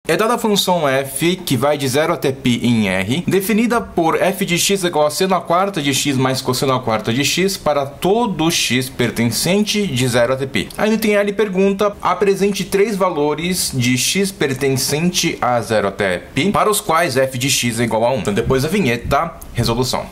É dada a função f, que vai de 0 até π em R, definida por f de x igual a seno a quarta de x mais cosseno a quarta de x para todo x pertencente de 0 até π. Aí no item A ele pergunta, apresente 3 valores de x pertencente a 0 até π, para os quais f de x é igual a 1. Então depois da vinheta, resolução.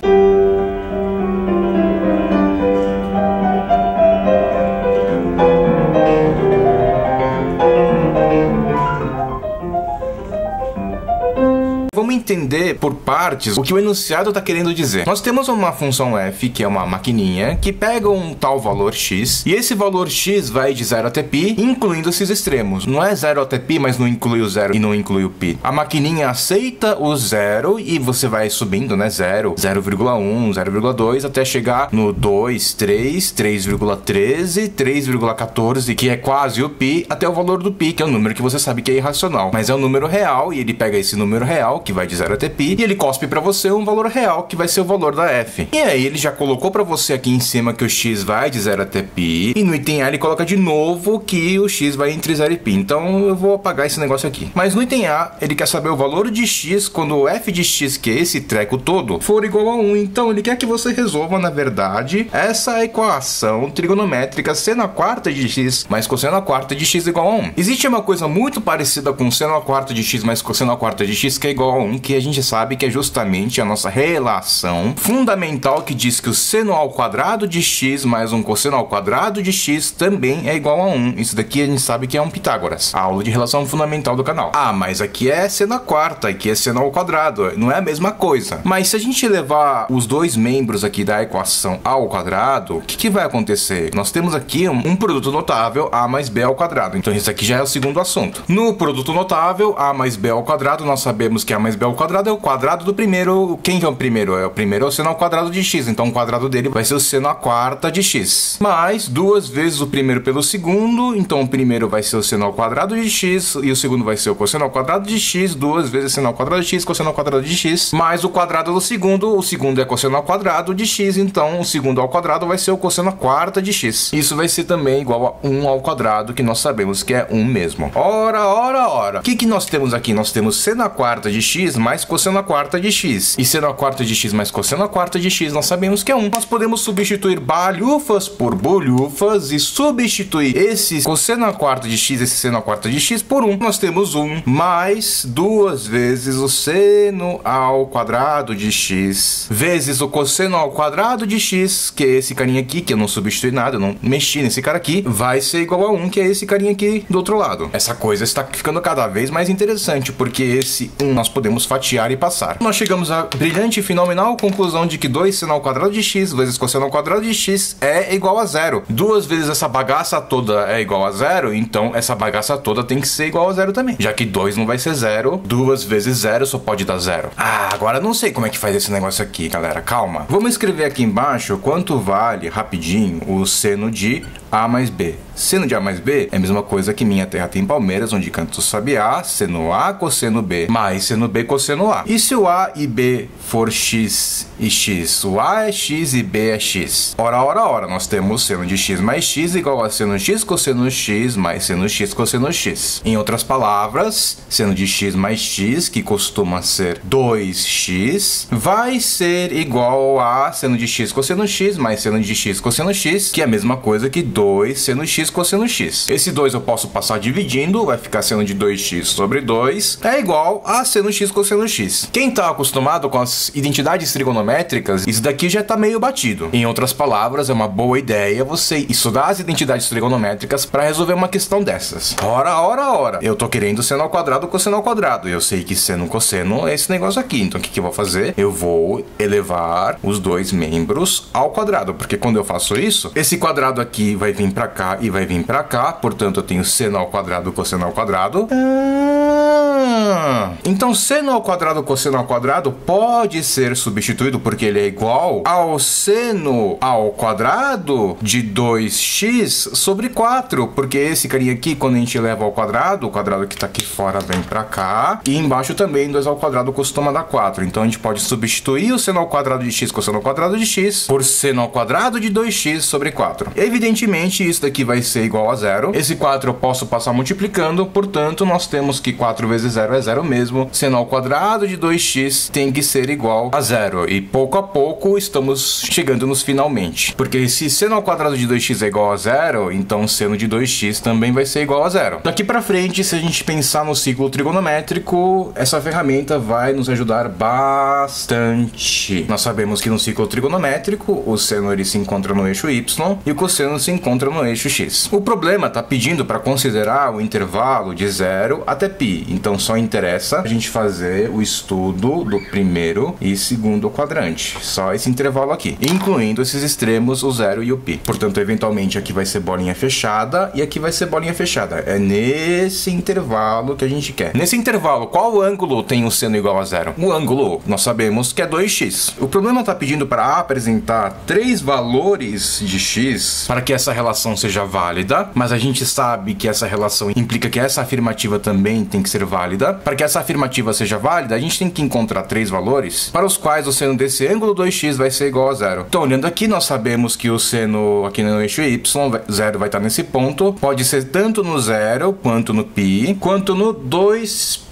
Vamos entender por partes o que o enunciado está querendo dizer. Nós temos uma função f, que é uma maquininha, que pega um tal valor x, e esse valor x vai de 0 até π, incluindo esses extremos. Não é 0 até π, mas não inclui o 0 e não inclui o π. A maquininha aceita o 0 e você vai subindo, né? 0, 0,1, 0,2, até chegar no 2, 3, 3,13, 3,14, que é quase o π, até o valor do π, que é um número que você sabe que é irracional. Mas é um número real, e ele pega esse número real, que vai de 0 até π, e ele cospe para você um valor real, que vai ser o valor da f. E aí ele já colocou para você aqui em cima que o x vai de 0 até π, e no item A ele coloca de novo que o x vai entre 0 e π. Então eu vou apagar esse negócio aqui. Mas no item A ele quer saber o valor de x quando o f de x, que é esse treco todo, for igual a 1. Então ele quer que você resolva, na verdade, essa equação trigonométrica seno a quarta de x mais cosseno a quarta de x igual a 1. Existe uma coisa muito parecida com seno a quarta de x mais cosseno a quarta de x, que é igual a 1, que a gente sabe que é justamente a nossa relação fundamental que diz que o seno ao quadrado de x mais um cosseno ao quadrado de x também é igual a 1. Isso daqui a gente sabe que é um Pitágoras, a aula de relação fundamental do canal. Ah, mas aqui é seno a quarta, aqui é seno ao quadrado, não é a mesma coisa. Mas se a gente levar os dois membros aqui da equação ao quadrado, o que vai acontecer? Nós temos aqui um produto notável, a mais b ao quadrado. Então isso aqui já é o segundo assunto. No produto notável, a mais b ao quadrado, nós sabemos que a mais b ao quadrado é o quadrado do primeiro. Quem que é o primeiro? O primeiro é o seno ao quadrado de x, então o quadrado dele vai ser o seno à quarta de x. Mais duas vezes o primeiro pelo segundo, então o primeiro vai ser o seno ao quadrado de x, e o segundo vai ser o cosseno ao quadrado de x, duas vezes seno ao quadrado de x, cosseno ao quadrado de x, mais o quadrado do segundo, o segundo é cosseno ao quadrado de x, então o segundo ao quadrado vai ser o cosseno à quarta de x. Isso vai ser também igual a 1 ao quadrado, que nós sabemos que é 1 mesmo. Ora. O que nós temos aqui? Nós temos seno à quarta de x mais cosseno à quarta de x. E seno à quarta de x mais cosseno à quarta de x, nós sabemos que é 1. Nós podemos substituir balhufas por bolhufas e substituir esse cosseno à quarta de x, esse seno à quarta de x por 1. Nós temos 1 mais duas vezes o seno ao quadrado de x vezes o cosseno ao quadrado de x, que é esse carinha aqui, que eu não substituí nada, eu não mexi nesse cara aqui, vai ser igual a 1, que é esse carinha aqui do outro lado. Essa coisa está ficando cada vez mais interessante, porque esse 1 nós podemos fatiar e passar. Nós chegamos à brilhante e fenomenal conclusão de que 2 seno ao quadrado de x vezes cosseno ao quadrado de x é igual a 0. Duas vezes essa bagaça toda é igual a 0, então essa bagaça toda tem que ser igual a 0 também. Já que 2 não vai ser 0, 2 vezes 0 só pode dar 0. Ah, agora não sei como é que faz esse negócio aqui, galera. Calma. Vamos escrever aqui embaixo quanto vale, rapidinho, o seno de A mais B. Seno de A mais B é a mesma coisa que Minha Terra Tem Palmeiras, onde canto sabiá, seno A cosseno B, mais seno B cosseno A. E se o A e B for x e x? O A é x e B é x. Ora, nós temos seno de x mais x igual a seno x cosseno x mais seno x cosseno x. Em outras palavras, seno de x mais x, que costuma ser 2x, vai ser igual a seno de x cosseno x mais seno de x cosseno x, que é a mesma coisa que 2 seno x cosseno x. Esse 2 eu posso passar dividindo, vai ficar seno de 2x sobre 2 é igual a seno x cosseno x. Quem está acostumado com as identidades trigonométricas, isso daqui já está meio batido. Em outras palavras, é uma boa ideia você estudar as identidades trigonométricas para resolver uma questão dessas. Ora. Eu tô querendo seno ao quadrado, cosseno ao quadrado. Eu sei que seno, cosseno é esse negócio aqui. Então o que eu vou fazer? Eu vou elevar os dois membros ao quadrado, porque quando eu faço isso, esse quadrado aqui vai vir para cá e vai vir para cá. Portanto, eu tenho seno ao quadrado, cosseno ao quadrado. Então, seno ao quadrado cosseno ao quadrado pode ser substituído porque ele é igual ao seno ao quadrado de 2x sobre 4, porque esse carinha aqui, quando a gente leva ao quadrado, o quadrado que tá aqui fora vem pra cá, e embaixo também 2 ao quadrado costuma dar 4. Então, a gente pode substituir o seno ao quadrado de x cosseno ao quadrado de x por seno ao quadrado de 2x sobre 4. Evidentemente, isso daqui vai ser igual a zero. Esse 4 eu posso passar multiplicando, portanto, nós temos que 4 vezes 0 é 0 mesmo. Seno ao quadrado de 2x tem que ser igual a zero. E pouco a pouco estamos chegando nos finalmente. Porque se seno ao quadrado de 2x é igual a zero, então seno de 2x também vai ser igual a zero. Daqui pra frente, se a gente pensar no ciclo trigonométrico, essa ferramenta vai nos ajudar bastante. Nós sabemos que no ciclo trigonométrico, o seno ele se encontra no eixo y e o cosseno se encontra no eixo x. O problema está pedindo para considerar o intervalo de 0 até π. Então só interessa a gente fazer o estudo do primeiro e segundo quadrante. Só esse intervalo aqui, incluindo esses extremos, o 0 e o π. Portanto, eventualmente aqui vai ser bolinha fechada e aqui vai ser bolinha fechada. É nesse intervalo que a gente quer. Nesse intervalo, qual ângulo tem o seno igual a zero? O ângulo, nós sabemos que é 2x. O problema está pedindo para apresentar 3 valores de x para que essa relação seja válida, mas a gente sabe que essa relação implica que essa afirmativa também tem que ser válida. Para que essa afirmativa seja válida, a gente tem que encontrar 3 valores para os quais o seno desse ângulo 2x vai ser igual a zero. Então, olhando aqui, nós sabemos que o seno aqui no eixo y, 0 vai estar nesse ponto, pode ser tanto no 0 quanto no π, quanto no 2π.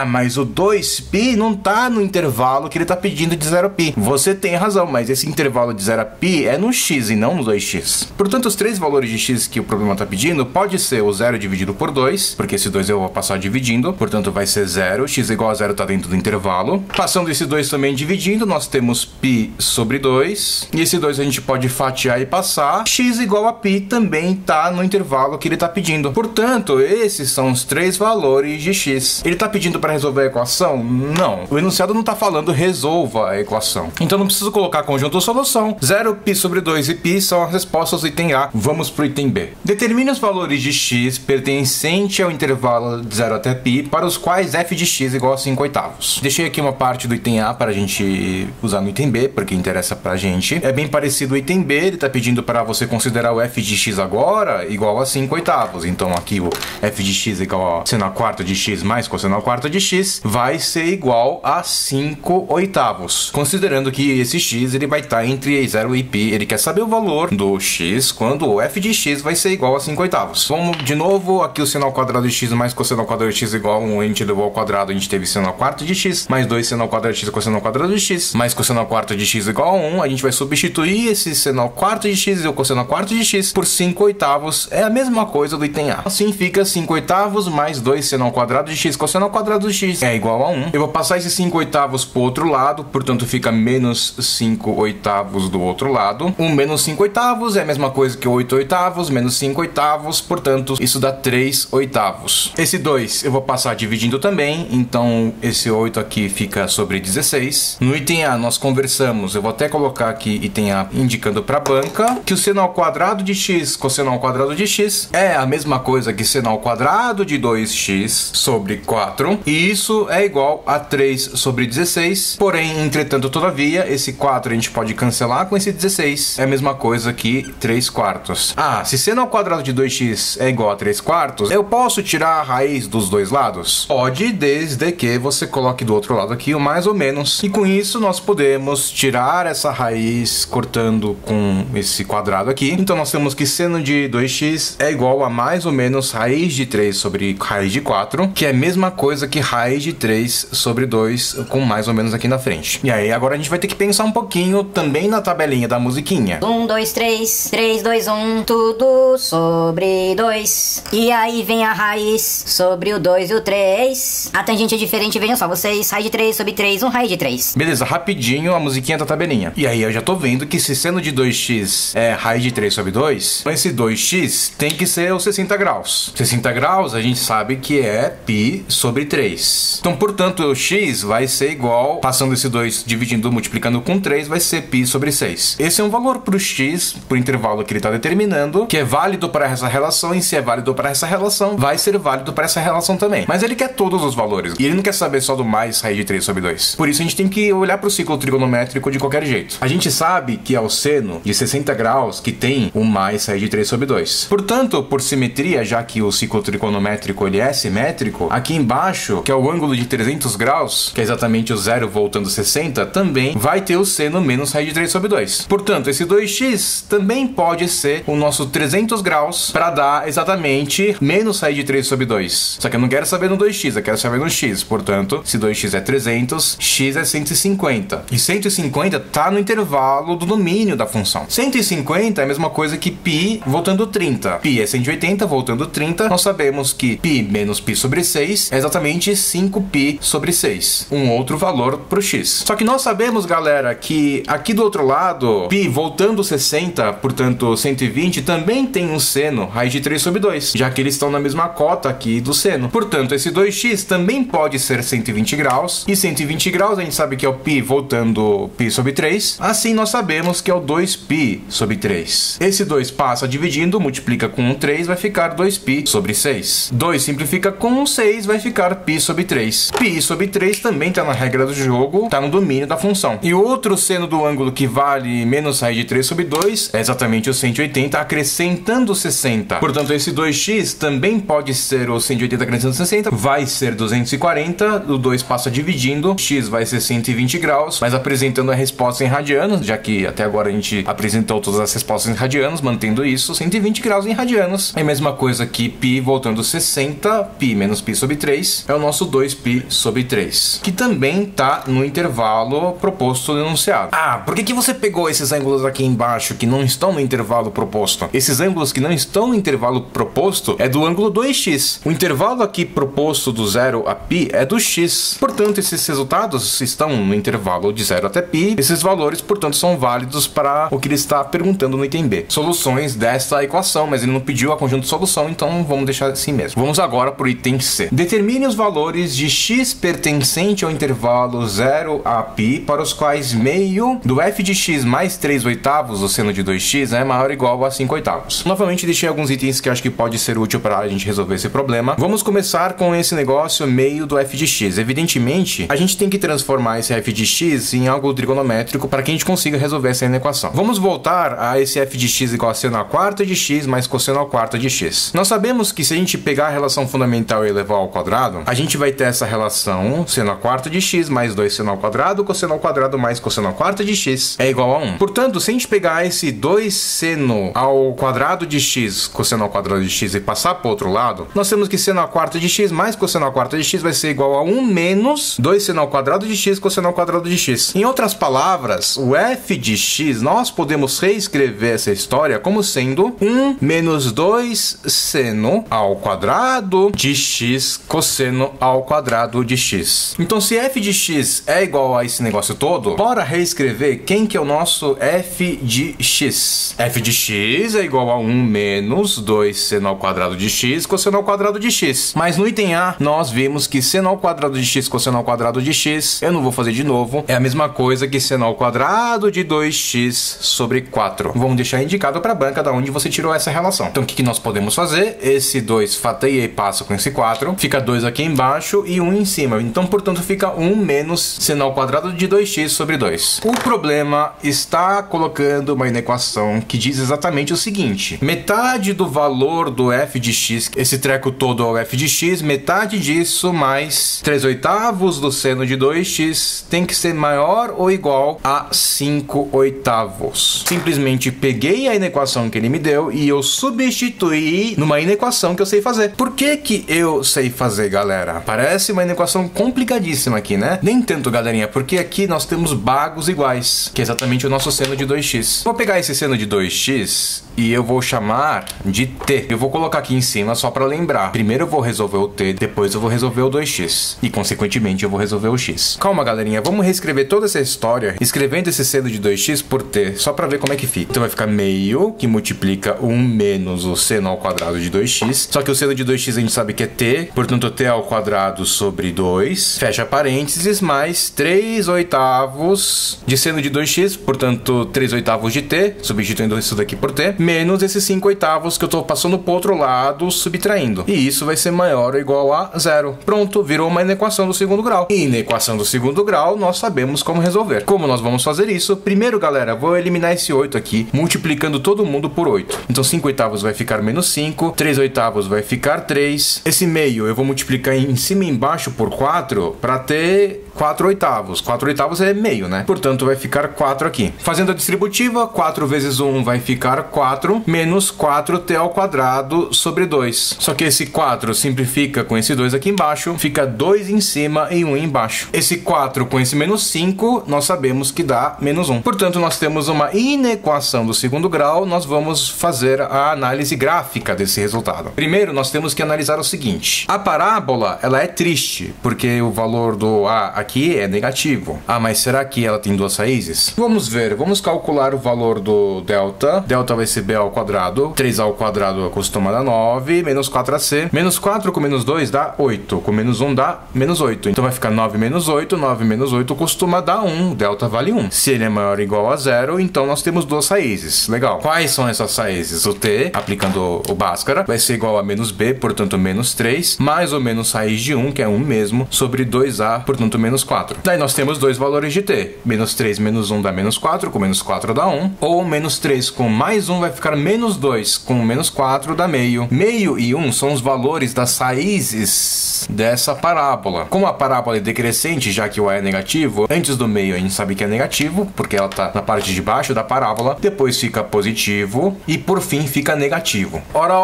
Mas o 2π não tá no intervalo que ele tá pedindo de 0 a π. Você tem razão, mas esse intervalo de 0 a π é no x e não no 2x. Portanto, os 3 valores de x que o problema tá pedindo pode ser o 0 dividido por 2, porque esse 2 eu vou passar dividindo, portanto vai ser 0, x igual a 0 tá dentro do intervalo. Passando esse 2 também dividindo, nós temos π sobre 2, e esse 2 a gente pode fatiar e passar. X igual a π também tá no intervalo que ele tá pedindo. Portanto, esses são os 3 valores de x. Ele tá pedindo para resolver a equação? Não. O enunciado não tá falando resolva a equação. Então não preciso colocar conjunto solução. 0, π sobre 2 e π são as respostas do item A. Vamos pro item B. Determine os valores de x pertencente ao intervalo de 0 até π para os quais f de x igual a 5 oitavos. Deixei aqui uma parte do item A para a gente usar no item B, porque interessa pra gente. É bem parecido o item B, ele tá pedindo para você considerar o f de x agora igual a 5 oitavos. Então aqui o f de x igual a seno a quarta de x mais cosseno a quarta de x vai ser igual a 5 oitavos. Considerando que esse x ele vai estar entre 0 e π, ele quer saber o valor do x quando o f de x vai ser igual a 5 oitavos. Vamos de novo, aqui o seno ao quadrado de x mais cosseno ao quadrado de x igual a 1, a gente levou ao quadrado, a gente teve seno ao quarto de x, mais 2 seno ao quadrado de x cosseno ao quadrado de x, mais cosseno ao quarto de x igual a 1, a gente vai substituir esse seno ao quarto de x e o cosseno ao quarto de x por 5 oitavos, é a mesma coisa do item A. Assim fica 5 oitavos mais 2 seno ao quadrado de x cosseno ao quadrado de x é igual a 1. Eu vou passar esses 5 oitavos pro outro lado, portanto fica menos 5 oitavos do outro lado. Menos 5 oitavos é a mesma coisa que 8 oitavos, menos 5 oitavos, portanto isso dá 3 oitavos. Esse 2 eu vou passar dividindo também, então esse 8 aqui fica sobre 16. No item A nós conversamos, eu vou até colocar aqui item A indicando para a banca, que o seno ao quadrado de x cosseno ao quadrado de x é a mesma coisa que seno ao quadrado de 2x sobre 4, e isso é igual a 3 sobre 16, porém, entretanto, todavia, esse 4 a gente pode cancelar com esse 16, é a mesma coisa que 3 quartos. Se seno ao quadrado de 2x é igual a 3 quartos, eu posso tirar a raiz dos dois lados? Pode, desde que você coloque do outro lado aqui o mais ou menos, e com isso nós podemos tirar essa raiz cortando com esse quadrado aqui. Então nós temos que seno de 2x é igual a mais ou menos raiz de 3 sobre raiz de 4, que é a mesma coisa que raiz de 3 sobre 2 com mais ou menos aqui na frente. E aí agora a gente vai ter que pensar um pouquinho também na tabelinha da musiquinha. 1, 2, 3, 3, 2, 1, tudo sobre 2. E aí vem a raiz sobre o 2 e o 3. A tangente é diferente, vejam só, vocês, raiz de 3 sobre 3, raiz de 3. Beleza, rapidinho a musiquinha da tabelinha. E aí eu já tô vendo que se seno de 2x é raiz de 3 sobre 2, esse 2x tem que ser os 60 graus. 60 graus a gente sabe que é π sobre 3. Então, portanto, o x vai ser igual, passando esse 2 dividindo, multiplicando com 3, vai ser π sobre 6. Esse é um valor para o x, por intervalo que ele está determinando, que é válido para essa relação, e se é válido para essa relação, vai ser válido para essa relação também. Mas ele quer todos os valores, e ele não quer saber só do mais raiz de 3 sobre 2. Por isso a gente tem que olhar para o ciclo trigonométrico de qualquer jeito. A gente sabe que é o seno de 60 graus que tem o mais raiz de 3 sobre 2. Portanto, por simetria, já que o ciclo trigonométrico ele é simétrico, aqui embaixo, que é o ângulo de 300 graus, que é exatamente o zero voltando 60, também vai ter o seno menos raiz de 3 sobre 2. Portanto, esse 2x também pode ser o nosso 300 graus para dar exatamente menos raiz de 3 sobre 2. Só que eu não quero saber no 2x, eu quero saber no x. Portanto, se 2x é 300, x é 150. E 150 está no intervalo do domínio da função. 150 é a mesma coisa que π voltando 30. Π é 180 voltando 30. Nós sabemos que π menos π sobre 6 é exatamente 5π sobre 6. Um outro valor para o x. Só que nós sabemos, galera, que aqui do outro lado, π voltando 60, portanto 120, também tem um seno raiz de 3 sobre 2, já que eles estão na mesma cota aqui do seno. Portanto, esse 2x também pode ser 120 graus, e 120 graus a gente sabe que é o π voltando π sobre 3, assim nós sabemos que é o 2π sobre 3. Esse 2 passa dividindo, multiplica com 3, vai ficar 2π sobre 6. 2 simplifica com 6, vai ficar π sobre 3. π sobre 3 também está na regra do jogo, está no domínio da função. E o outro seno do ângulo que vale menos raiz de 3 sobre 2 é exatamente o 180, acrescentando 60. Portanto, esse 2x também pode ser o 180 acrescentando 60, vai ser 240, o 2 passa dividindo, x vai ser 120 graus, mas apresentando a resposta em radianos, já que até agora a gente apresentou todas as respostas em radianos, mantendo isso, 120 graus em radianos. É a mesma coisa que π voltando 60, π menos π sobre 3, é o nosso 2π sobre 3, que também está no intervalo proposto no enunciado. Ah, por que você pegou esses ângulos aqui embaixo que não estão no intervalo proposto? Esses ângulos que não estão no intervalo proposto é do ângulo 2x. O intervalo aqui proposto do 0 a π é do x. Portanto, esses resultados estão no intervalo de 0 até π. Esses valores, portanto, são válidos para o que ele está perguntando no item B. Soluções desta equação, mas ele não pediu a conjunto de solução, então vamos deixar assim mesmo. Vamos agora para o item C. Determine os valores de x pertencente ao intervalo 0 a π para os quais meio do f de x mais 3/8 do seno de 2x é maior ou igual a 5/8. Novamente deixei alguns itens que acho que pode ser útil para a gente resolver esse problema. Vamos começar com esse negócio meio do f de x. Evidentemente, a gente tem que transformar esse f de x em algo trigonométrico para que a gente consiga resolver essa equação. Vamos voltar a esse f de x igual a seno à quarta de x mais cosseno à quarta de x. Nós sabemos que se a gente pegar a relação fundamental e elevar ao quadrado, a gente vai ter essa relação seno à quarta de x mais 2 seno ao quadrado, cosseno ao quadrado mais cosseno à quarta de x é igual a 1. Portanto, se a gente pegar esse 2 seno ao quadrado de x, cosseno ao quadrado de x e passar para o outro lado, nós temos que seno à quarta de x mais cosseno à quarta de x vai ser igual a 1 menos 2 seno ao quadrado de x, cosseno ao quadrado de x. Em outras palavras, o f de x, nós podemos reescrever essa história como sendo 1 menos 2 seno ao quadrado de x, cosseno ao quadrado de x. Então, se f de x é igual a esse negócio todo, bora reescrever quem que é o nosso f de x. F de x é igual a 1 menos 2 seno ao quadrado de x, cosseno ao quadrado de x. Mas no item A, nós vimos que seno ao quadrado de x, cosseno ao quadrado de x, eu não vou fazer de novo, é a mesma coisa que seno ao quadrado de 2x sobre 4. Vamos deixar indicado para a banca da onde você tirou essa relação. Então, o que nós podemos fazer? Esse 2 fatiei e passa com esse 4, fica 2 aqui embaixo e 1 em cima. Então, portanto, fica 1 menos seno ao quadrado de 2x sobre 2. O problema está colocando uma inequação que diz exatamente o seguinte: metade do valor do f de x, esse treco todo é o f de x, metade disso mais 3/8 do seno de 2x tem que ser maior ou igual a 5/8. Simplesmente peguei a inequação que ele me deu e eu substituí numa inequação que eu sei fazer. Por que que eu sei fazer, galera? Parece uma inequação complicadíssima aqui, né? Nem tanto, galerinha, porque aqui nós temos bagos iguais, que é exatamente o nosso seno de 2x. Vou pegar esse seno de 2x e eu vou chamar de t. Eu vou colocar aqui em cima só para lembrar. Primeiro eu vou resolver o t, depois eu vou resolver o 2x. E, consequentemente, eu vou resolver o x. Calma, galerinha. Vamos reescrever toda essa história escrevendo esse seno de 2x por t, só para ver como é que fica. Então vai ficar meio, que multiplica 1 menos o seno ao quadrado de 2x. Só que o seno de 2x a gente sabe que é t, portanto t ao quadrado sobre 2, fecha parênteses, mais 3/8 de seno de 2x, portanto 3/8 de t, substituindo isso daqui por t, menos esses 5/8 que eu estou passando para o outro lado, subtraindo. E isso vai ser maior ou igual a 0. Pronto, virou uma inequação do segundo grau. E na equação do segundo grau, nós sabemos como resolver. Como nós vamos fazer isso? Primeiro, galera, vou eliminar esse 8 aqui, multiplicando todo mundo por 8. Então 5/8 vai ficar menos 5, 3/8 vai ficar 3. Esse meio eu vou multiplicar em cima e embaixo por 4 para ter 4/8. 4/8 é meio, né? Portanto, vai ficar 4 aqui. Fazendo a distributiva, 4 vezes 1 vai ficar 4, menos 4t ao quadrado sobre 2. Só que esse 4 simplifica com esse 2 aqui embaixo, fica 2 em cima e 1 embaixo. Esse 4 com esse menos 5, nós sabemos que dá menos 1. Portanto, nós temos uma inequação do segundo grau, nós vamos fazer a análise gráfica desse resultado. Primeiro, nós temos que analisar o seguinte. A parábola, ela é triste, porque o valor do a aqui é negativo. Ah, mas será que ela tem duas raízes? Vamos ver, vamos calcular o valor do delta. Delta vai ser b ao quadrado, 3a ao quadrado costuma dar 9, menos 4ac. Menos 4 com menos 2 dá 8, com menos 1 dá menos 8. Então vai ficar 9 menos 8, 9 menos 8 costuma dar 1, delta vale 1. Se ele é maior ou igual a 0, então nós temos duas raízes. Legal. Quais são essas raízes? O t, aplicando o Bhaskara, vai ser igual a menos b, portanto menos 3, mais ou menos raiz de 1, que é 1 mesmo, sobre 2a, portanto menos 4. Daí nós temos dois valores de t. Menos 3 menos 1 dá menos 4, com menos 4 dá 1. Ou menos 3 com mais 1 vai ficar menos 2, com menos 4 dá meio. Meio e 1 são os valores das raízes dessa parábola. Como a parábola é decrescente, já que o a é negativo, antes do meio a gente sabe que é negativo, porque ela está na parte de baixo da parábola, depois fica positivo e por fim fica negativo. Ora.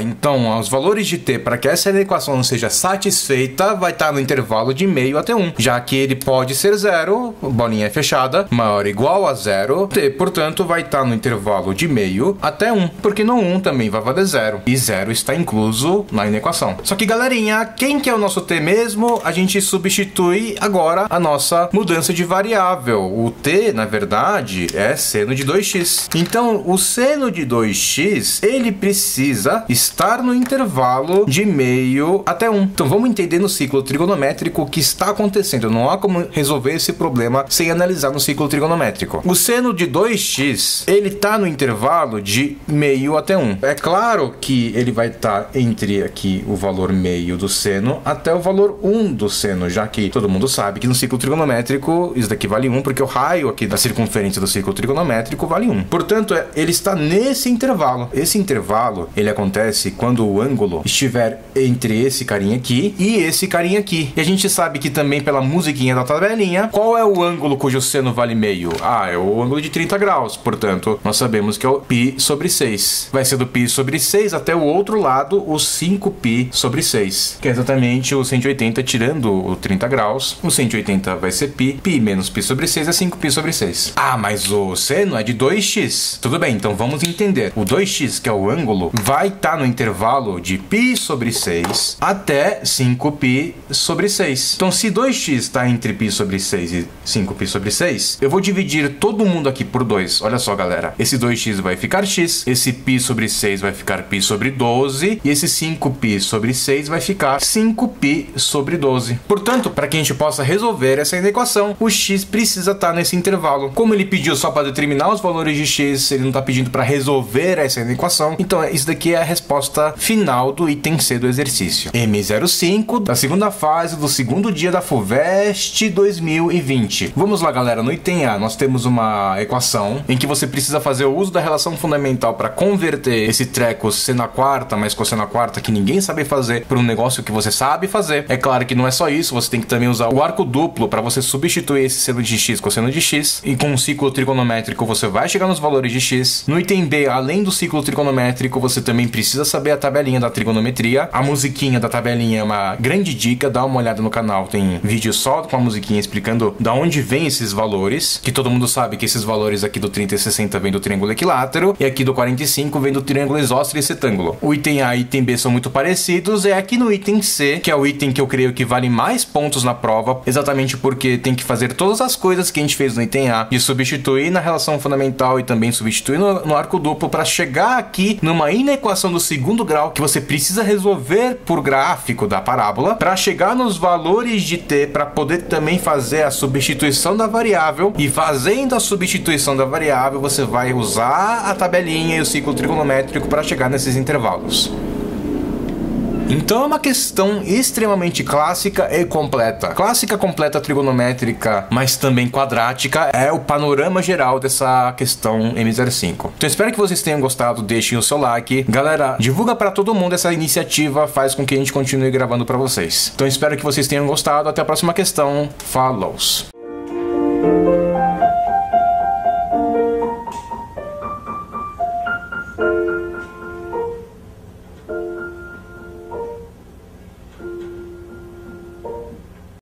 Então, os valores de t, para que essa equação seja satisfeita, vai estar no intervalo de meio até 1, já que ele pode ser 0, bolinha fechada, maior ou igual a 0, t, portanto, vai estar no intervalo de meio até 1, porque no 1 também vai valer 0, e 0 está incluso na inequação. Só que, galerinha, quem que é o nosso t mesmo? A gente substitui agora a nossa mudança de variável. O t, na verdade, é seno de 2x. Então, o seno de 2x, ele precisa estar no intervalo de meio até 1. Então, vamos entender no ciclo trigonométrico o que está acontecendo. Não há como resolver esse problema sem analisar no ciclo trigonométrico. O seno de 2x, ele está no intervalo de meio até 1. É claro que ele vai estar entre aqui o valor meio do seno até o valor 1 do seno, já que todo mundo sabe que no ciclo trigonométrico isso daqui vale 1, porque o raio aqui da circunferência do ciclo trigonométrico vale 1. Portanto, ele está nesse intervalo. Esse intervalo, ele acontece quando o ângulo estiver entre esse carinha aqui e esse carinha aqui. E a gente sabe que também pela musiquinha da tabelinha, qual é o ângulo cujo seno vale meio? Ah, é o ângulo de 30 graus. Portanto, nós sabemos que é o π sobre 6. Vai ser do π sobre 6 até o outro lado, o 5π sobre 6, que é exatamente o 180 tirando o 30 graus. O 180 vai ser π. π menos π sobre 6 é 5π sobre 6. Ah, mas o seno é de 2x. Tudo bem, então vamos entender. O 2x, que é o ângulo, vai estar no intervalo de π sobre 6 até 5π sobre 6. Então, se 2x está entre π sobre 6 e 5π sobre 6, eu vou dividir todo mundo aqui por 2. Olha só, galera. Esse 2x vai ficar x, esse π sobre 6 vai ficar π sobre 12, e esse 5π sobre 6 vai ficar 5π sobre 12. Portanto, para que a gente possa resolver essa equação, o x precisa estar nesse intervalo. Como ele pediu só para determinar os valores de x, ele não está pedindo para resolver essa equação, então isso daqui é a resposta final do item C do exercício. M05 da segunda fase do segundo dia da FUVEST 2020. Vamos lá, galera. No item A, nós temos uma equação em que você precisa fazer o uso da relação fundamental para converter esse treco seno à quarta mais cosseno à quarta que ninguém sabe fazer para um negócio que você sabe fazer. É claro que não é só isso, você tem que também usar o arco duplo para você substituir esse seno de x com seno de x, e com um ciclo trigonométrico você vai chegar nos valores de x. No item B, além do ciclo trigonométrico, você também precisa saber a tabelinha da trigonometria. A musiquinha da tabelinha é uma grande dica, dá uma olhada no canal, tem vídeo só com a musiquinha explicando da onde vem esses valores, que todo mundo sabe que esses valores aqui do 30 e 60 vem do triângulo equilátero, e aqui do 45 vem do triângulo isósceles e setângulo. O item A e item B são muito parecidos, é aqui no item C, que é o item que eu creio que vale mais pontos na prova, exatamente porque tem que fazer todas as coisas que a gente fez no item A, de substituir na relação fundamental e também substituir no arco duplo para chegar aqui numa inequação do segundo grau que você precisa resolver por gráfico da parábola para chegar nos valores de t, para poder também fazer a substituição da variável, e fazendo a substituição da variável você vai usar a tabelinha e o ciclo trigonométrico para chegar nesses intervalos. Então é uma questão extremamente clássica e completa. Clássica, completa, trigonométrica, mas também quadrática, é o panorama geral dessa questão M05. Então espero que vocês tenham gostado, deixem o seu like. Galera, divulga para todo mundo essa iniciativa, faz com que a gente continue gravando para vocês. Então espero que vocês tenham gostado, até a próxima questão. Falou!